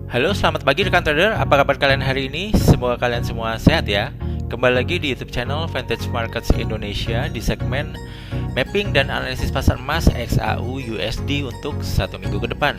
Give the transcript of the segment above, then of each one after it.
Halo, selamat pagi rekan trader. Apa kabar kalian hari ini? Semoga kalian semua sehat ya. Kembali lagi di YouTube channel Vantage Markets Indonesia di segmen mapping dan analisis pasar emas XAU USD untuk satu minggu ke depan.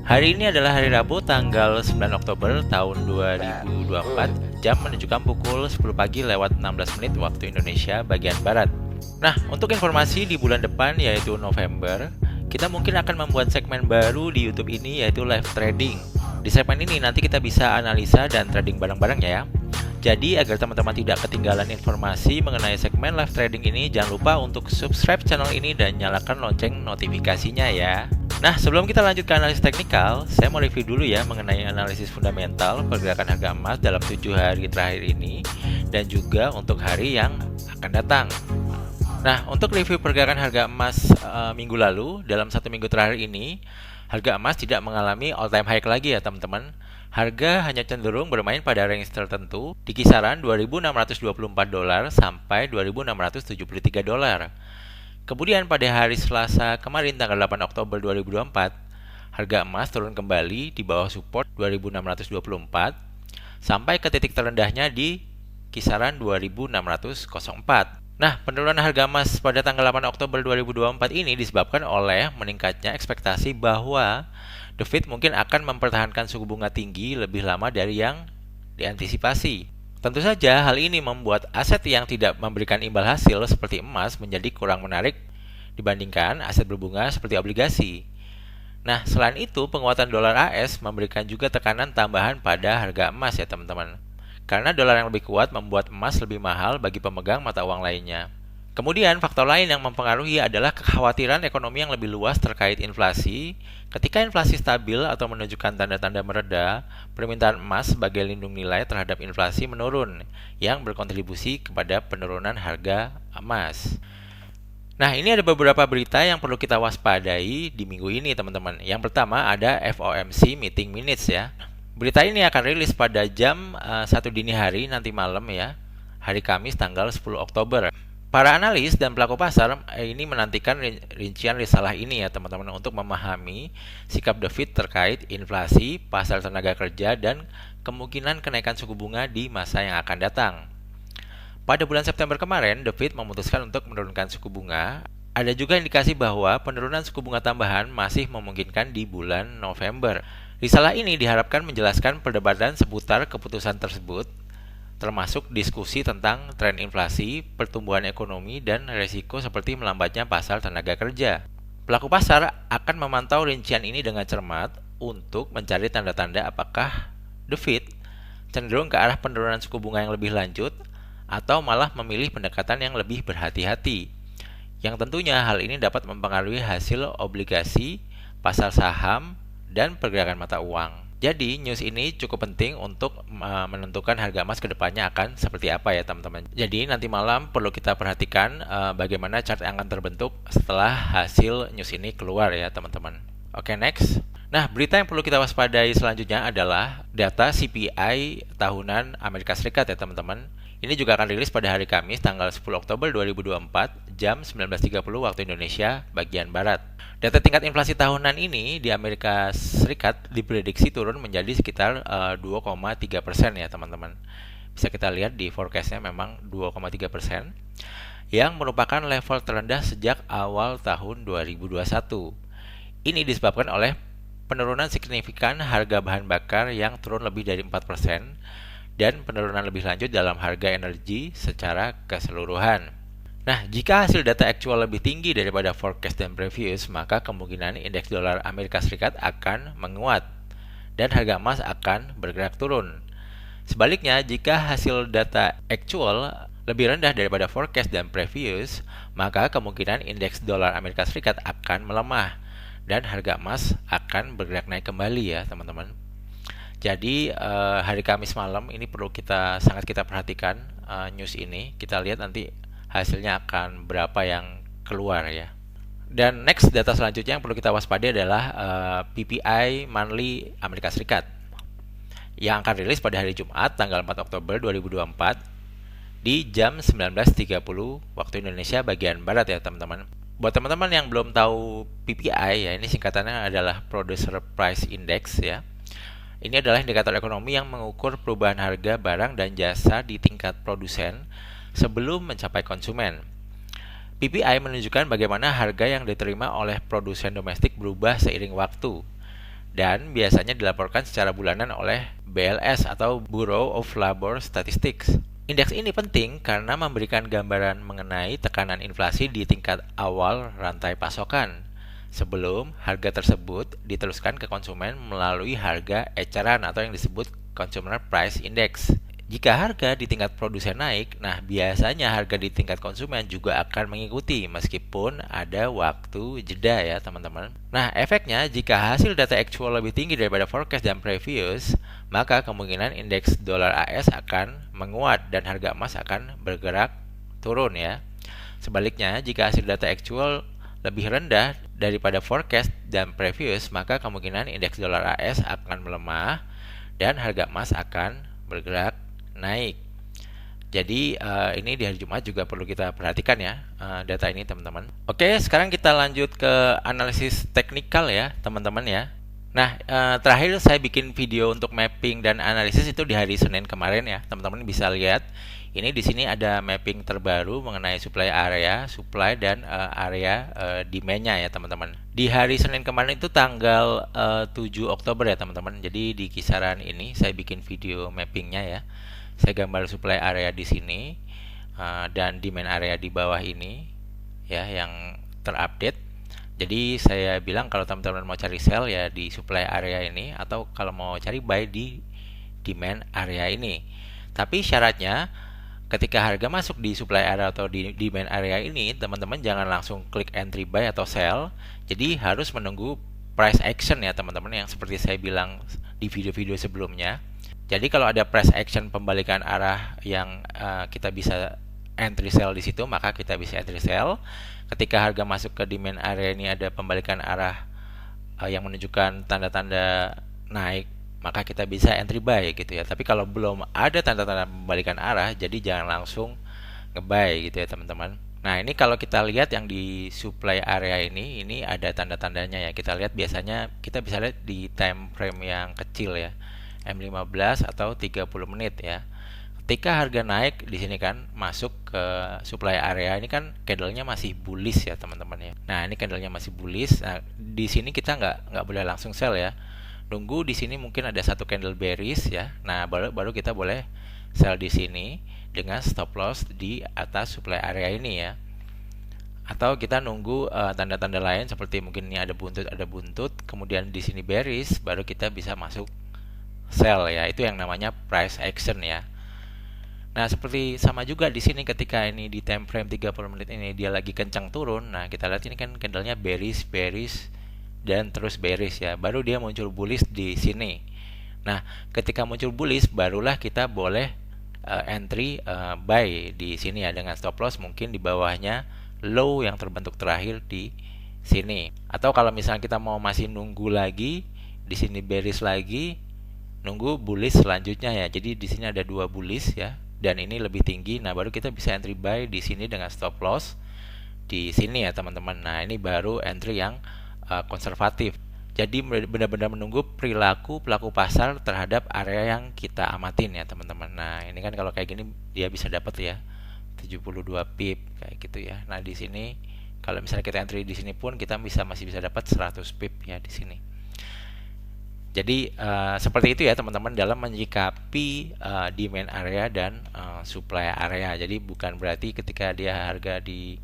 Hari ini adalah hari Rabu tanggal 9 Oktober tahun 2024. Jam menunjukkan pukul 10 pagi lewat 16 menit waktu Indonesia bagian Barat. Nah, untuk informasi di bulan depan yaitu November, kita mungkin akan membuat segmen baru di YouTube ini yaitu live trading. Di segmen ini nanti kita bisa analisa dan trading bareng-bareng ya. Jadi agar teman-teman tidak ketinggalan informasi mengenai segmen live trading ini, jangan lupa untuk subscribe channel ini dan nyalakan lonceng notifikasinya ya. Nah, sebelum kita lanjut ke analisis teknikal, saya mau review dulu ya mengenai analisis fundamental pergerakan harga emas dalam 7 hari terakhir ini dan juga untuk hari yang akan datang. Nah, untuk review pergerakan harga emas minggu lalu, dalam satu minggu terakhir ini, harga emas tidak mengalami all time high lagi ya teman-teman. Harga hanya cenderung bermain pada range tertentu di kisaran 2.624 dolar sampai 2.673 dolar. Kemudian pada hari Selasa kemarin tanggal 8 Oktober 2024, harga emas turun kembali di bawah support 2.624 sampai ke titik terendahnya di kisaran 2.604. Nah, penurunan harga emas pada tanggal 8 Oktober 2024 ini disebabkan oleh meningkatnya ekspektasi bahwa The Fed mungkin akan mempertahankan suku bunga tinggi lebih lama dari yang diantisipasi. Tentu saja hal ini membuat aset yang tidak memberikan imbal hasil seperti emas menjadi kurang menarik dibandingkan aset berbunga seperti obligasi. Nah, selain itu penguatan dolar AS memberikan juga tekanan tambahan pada harga emas ya teman-teman. Karena dolar yang lebih kuat membuat emas lebih mahal bagi pemegang mata uang lainnya. Kemudian, faktor lain yang mempengaruhi adalah kekhawatiran ekonomi yang lebih luas terkait inflasi. Ketika inflasi stabil atau menunjukkan tanda-tanda mereda, permintaan emas sebagai lindung nilai terhadap inflasi menurun, yang berkontribusi kepada penurunan harga emas. Nah, ini ada beberapa berita yang perlu kita waspadai di minggu ini, teman-teman. Yang pertama ada FOMC Meeting Minutes ya. Berita ini akan rilis pada jam 1 dini hari nanti malam ya, hari Kamis tanggal 10 Oktober. Para analis dan pelaku pasar ini menantikan rincian risalah ini ya teman-teman untuk memahami sikap The Fed terkait inflasi, pasar tenaga kerja, dan kemungkinan kenaikan suku bunga di masa yang akan datang. Pada bulan September kemarin, The Fed memutuskan untuk menurunkan suku bunga. Ada juga indikasi bahwa penurunan suku bunga tambahan masih memungkinkan di bulan November. Risalah ini diharapkan menjelaskan perdebatan seputar keputusan tersebut, termasuk diskusi tentang tren inflasi, pertumbuhan ekonomi, dan resiko seperti melambatnya pasar tenaga kerja. Pelaku pasar akan memantau rincian ini dengan cermat untuk mencari tanda-tanda apakah The Fed cenderung ke arah penurunan suku bunga yang lebih lanjut atau malah memilih pendekatan yang lebih berhati-hati. Yang tentunya hal ini dapat mempengaruhi hasil obligasi, pasar saham, dan pergerakan mata uang. Jadi, news ini cukup penting untuk menentukan harga emas ke depannya akan seperti apa ya teman-teman. Jadi, nanti malam perlu kita perhatikan bagaimana chart yang akan terbentuk setelah hasil news ini keluar ya teman-teman. Oke, next. Nah, berita yang perlu kita waspadai selanjutnya adalah data CPI tahunan Amerika Serikat ya teman-teman. Ini juga akan rilis pada hari Kamis tanggal 10 Oktober 2024 jam 19.30 waktu Indonesia bagian Barat. Data tingkat inflasi tahunan ini di Amerika Serikat diprediksi turun menjadi sekitar 2,3% ya teman-teman. Bisa kita lihat di forecast-nya memang 2,3%, yang merupakan level terendah sejak awal tahun 2021. Ini disebabkan oleh penurunan signifikan harga bahan bakar yang turun lebih dari 4%, dan penurunan lebih lanjut dalam harga energi secara keseluruhan. Nah, jika hasil data aktual lebih tinggi daripada forecast dan previous, maka kemungkinan indeks dolar Amerika Serikat akan menguat dan harga emas akan bergerak turun. Sebaliknya, jika hasil data aktual lebih rendah daripada forecast dan previous, maka kemungkinan indeks dolar Amerika Serikat akan melemah dan harga emas akan bergerak naik kembali ya, teman-teman. Jadi hari Kamis malam ini perlu sangat kita perhatikan news ini. Kita lihat nanti hasilnya akan berapa yang keluar ya. Dan next data selanjutnya yang perlu kita waspadai adalah PPI monthly Amerika Serikat yang akan rilis pada hari Jumat tanggal 4 Oktober 2024 di jam 19.30 waktu Indonesia bagian Barat ya teman-teman. Buat teman-teman yang belum tahu PPI ya, ini singkatannya adalah Producer Price Index ya. Ini adalah indikator ekonomi yang mengukur perubahan harga barang dan jasa di tingkat produsen sebelum mencapai konsumen. PPI menunjukkan bagaimana harga yang diterima oleh produsen domestik berubah seiring waktu dan biasanya dilaporkan secara bulanan oleh BLS atau Bureau of Labor Statistics. Indeks ini penting karena memberikan gambaran mengenai tekanan inflasi di tingkat awal rantai pasokan sebelum harga tersebut diteruskan ke konsumen melalui harga eceran atau yang disebut Consumer Price Index. Jika harga di tingkat produsen naik, nah biasanya harga di tingkat konsumen juga akan mengikuti meskipun ada waktu jeda ya teman-teman. Nah efeknya jika hasil data actual lebih tinggi daripada forecast dan previous, maka kemungkinan indeks dolar AS akan menguat dan harga emas akan bergerak turun ya. Sebaliknya jika hasil data actual lebih rendah daripada forecast dan previous, maka kemungkinan indeks dolar AS akan melemah dan harga emas akan bergerak naik. Jadi ini di hari Jumat juga perlu kita perhatikan ya data ini teman-teman. Oke, sekarang kita lanjut ke analisis teknikal ya teman-teman ya. Nah, terakhir saya bikin video untuk mapping dan analisis itu di hari Senin kemarin ya. Teman-teman bisa lihat. Ini di sini ada mapping terbaru mengenai supply dan area demand-nya ya teman-teman. Di hari Senin kemarin itu tanggal 7 Oktober ya teman-teman. Jadi di kisaran ini saya bikin video mappingnya ya. Saya gambar supply area di sini dan demand area di bawah ini ya yang terupdate. Jadi saya bilang kalau teman-teman mau cari sell ya di supply area ini atau kalau mau cari buy di demand area ini. Tapi syaratnya ketika harga masuk di supply area atau di demand area ini, teman-teman jangan langsung klik entry buy atau sell. Jadi harus menunggu price action ya teman-teman yang seperti saya bilang di video-video sebelumnya. Jadi kalau ada price action pembalikan arah yang kita bisa entry sell di situ, maka kita bisa entry sell. Ketika harga masuk ke demand area ini ada pembalikan arah yang menunjukkan tanda-tanda naik, maka kita bisa entry buy gitu ya. Tapi kalau belum ada tanda-tanda pembalikan arah, jadi jangan langsung nge-buy gitu ya teman-teman. Nah ini kalau kita lihat yang di supply area ini ada tanda-tandanya ya. Kita lihat biasanya kita bisa lihat di time frame yang kecil ya. M15 atau 30 menit ya. Ketika harga naik di sini kan masuk ke supply area ini kan candlenya masih bullish ya teman-teman ya. Nah ini candlenya masih bullish. Nah di sini kita nggak boleh langsung sell ya. Nunggu di sini mungkin ada satu candle bearish ya. Nah baru kita boleh sell di sini dengan stop loss di atas supply area ini ya. Atau kita nunggu tanda-tanda lain seperti mungkin ini ada buntut, kemudian di sini bearish, baru kita bisa masuk sell ya. Itu yang namanya price action ya. Nah, seperti sama juga di sini ketika ini di time frame 30 menit ini dia lagi kencang turun. Nah, kita lihat ini kan candlenya bearish dan terus bearish ya. Baru dia muncul bullish di sini. Nah, ketika muncul bullish barulah kita boleh entry buy di sini ya dengan stop loss mungkin di bawahnya low yang terbentuk terakhir di sini. Atau kalau misalnya kita mau masih nunggu lagi di sini bearish lagi, nunggu bullish selanjutnya ya. Jadi di sini ada dua bullish ya dan ini lebih tinggi. Nah, baru kita bisa entry buy di sini dengan stop loss di sini ya, teman-teman. Nah, ini baru entry yang konservatif. Jadi benar-benar menunggu perilaku pelaku pasar terhadap area yang kita amatin ya, teman-teman. Nah, ini kan kalau kayak gini dia bisa dapat ya 72 pip kayak gitu ya. Nah, di sini kalau misalnya kita entry di sini pun kita masih bisa dapat 100 pip ya di sini. Jadi seperti itu ya teman-teman dalam menyikapi demand area dan supply area. Jadi bukan berarti ketika dia harga di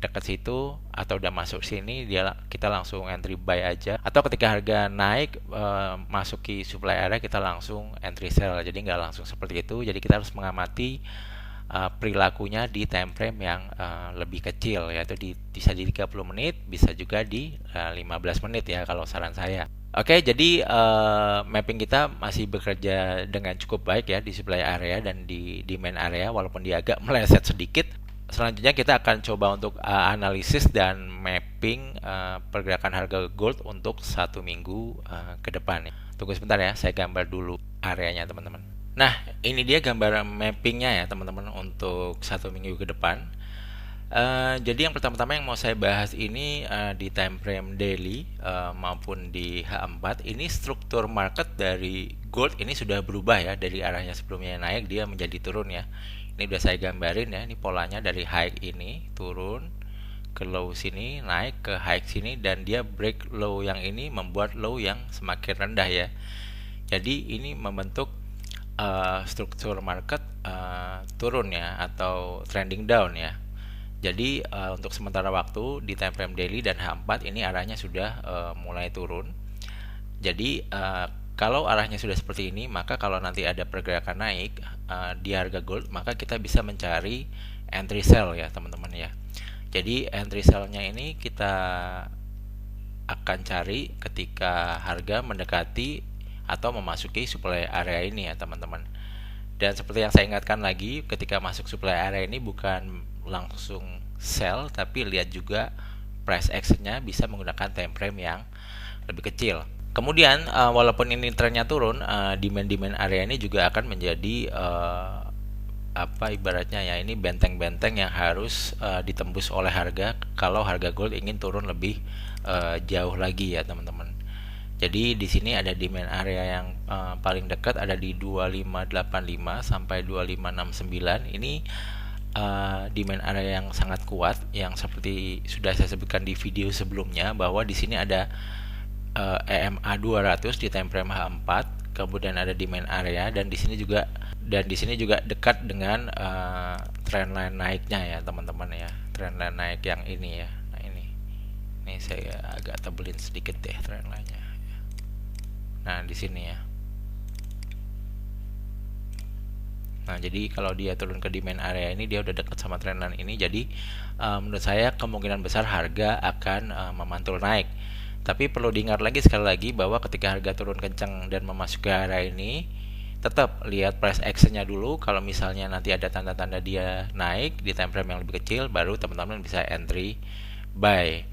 dekat situ atau udah masuk sini kita langsung entry buy aja, atau ketika harga naik masuki supply area kita langsung entry sell. Jadi nggak langsung seperti itu. Jadi kita harus mengamati perilakunya di time frame yang lebih kecil, yaitu bisa di 30 menit, bisa juga di 15 menit ya kalau saran saya. Oke, jadi mapping kita masih bekerja dengan cukup baik ya di supply area dan di demand area, walaupun dia agak meleset sedikit. Selanjutnya kita akan coba untuk analisis dan mapping pergerakan harga gold untuk 1 minggu ke depan ya. Tunggu sebentar ya, saya gambar dulu areanya teman-teman. Nah, ini dia gambar mappingnya ya teman-teman untuk 1 minggu ke depan. Jadi yang pertama-tama yang mau saya bahas ini di time frame daily maupun di H4 ini struktur market dari gold ini sudah berubah ya, dari arahnya sebelumnya naik dia menjadi turun ya. Ini udah saya gambarin ya, ini polanya dari high ini turun ke low sini, naik ke high sini, dan dia break low yang ini membuat low yang semakin rendah ya. Jadi ini membentuk struktur market turun ya, atau trending down ya. Jadi untuk sementara waktu di time frame daily dan H4 ini arahnya sudah mulai turun. Jadi kalau arahnya sudah seperti ini, maka kalau nanti ada pergerakan naik di harga gold, maka kita bisa mencari entry sell ya teman-teman ya. Jadi entry sell-nya ini kita akan cari ketika harga mendekati atau memasuki supply area ini ya teman-teman. Dan seperti yang saya ingatkan lagi, ketika masuk supply area ini bukan langsung sell, tapi lihat juga price action-nya bisa menggunakan time frame yang lebih kecil. Kemudian walaupun ini trennya turun, demand area ini juga akan menjadi ibaratnya ya, ini benteng-benteng yang harus ditembus oleh harga kalau harga gold ingin turun lebih jauh lagi ya teman-teman. Jadi di sini ada demand area yang paling dekat ada di 2585 sampai 2569. Ini demand area yang sangat kuat, yang seperti sudah saya sebutkan di video sebelumnya bahwa di sini ada EMA 200 di time frame H4, kemudian ada demand area, dan di sini juga dekat dengan trendline naiknya ya teman-teman ya, trendline naik yang ini ya. Nah ini saya agak tebelin sedikit deh trendline-nya. Nah di sini ya. Nah, jadi kalau dia turun ke demand area ini, dia udah dekat sama trendline ini. Jadi menurut saya kemungkinan besar harga akan memantul naik. Tapi perlu diingat lagi sekali lagi bahwa ketika harga turun kencang dan memasuki area ini, tetap lihat price action-nya dulu. Kalau misalnya nanti ada tanda-tanda dia naik di time frame yang lebih kecil, baru teman-teman bisa entry buy.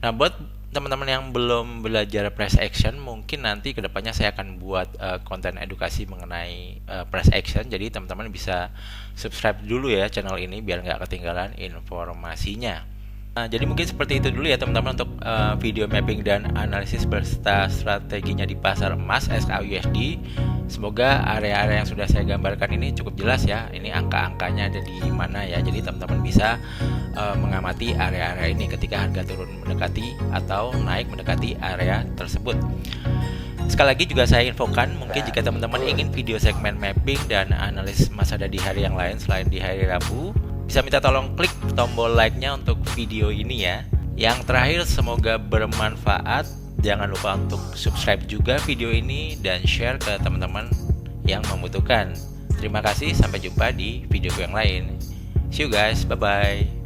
Nah, buat teman-teman yang belum belajar price action, mungkin nanti kedepannya saya akan buat konten edukasi mengenai price action. Jadi teman-teman bisa subscribe dulu ya channel ini biar nggak ketinggalan informasinya. Jadi mungkin seperti itu dulu ya teman-teman untuk video mapping dan analisis beserta strateginya di pasar emas SKUSD. Semoga area-area yang sudah saya gambarkan ini cukup jelas ya. Ini angka-angkanya ada di mana ya. Jadi teman-teman bisa mengamati area-area ini ketika harga turun mendekati atau naik mendekati area tersebut. Sekali lagi juga saya infokan, mungkin jika teman-teman ingin video segmen mapping dan analisis emas ada di hari yang lain selain di hari Rabu, bisa minta tolong klik tombol like-nya untuk video ini ya. Yang terakhir, semoga bermanfaat. Jangan lupa untuk subscribe juga video ini dan share ke teman-teman yang membutuhkan. Terima kasih, sampai jumpa di video yang lain. See you guys, bye-bye.